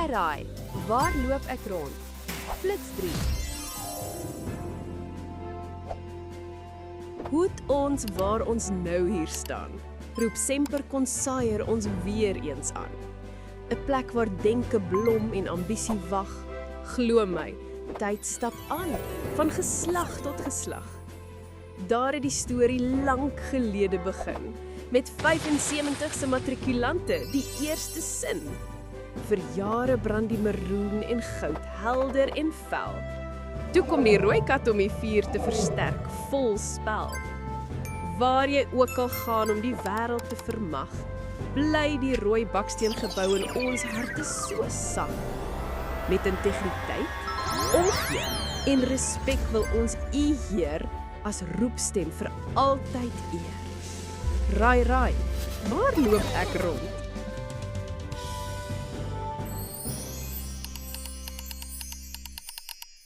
Raai, waar loop ek rond? Flits 3. Hoed ons waar ons nou hier staan, roep Semper Konsaier ons weer eens aan. 'n Plek waar denke blom en ambisie wag. Glo my, tyd stap aan, van geslag tot geslag. Daar het die storie lank gelede begin, met 75 se matrikulante, die eerste sin. Vir jare brand die maroen en goud, helder en fel. Toe kom die rooi kat om die vuur te versterk, vol spel. Waar jy ook al gaan om die wêreld te vermag, bly die rooi baksteengebou in ons harte so sag. Met integriteit, omgee en respek wil ons U Heer as roepstem vir altyd eer. Raai, waar loop ek rond?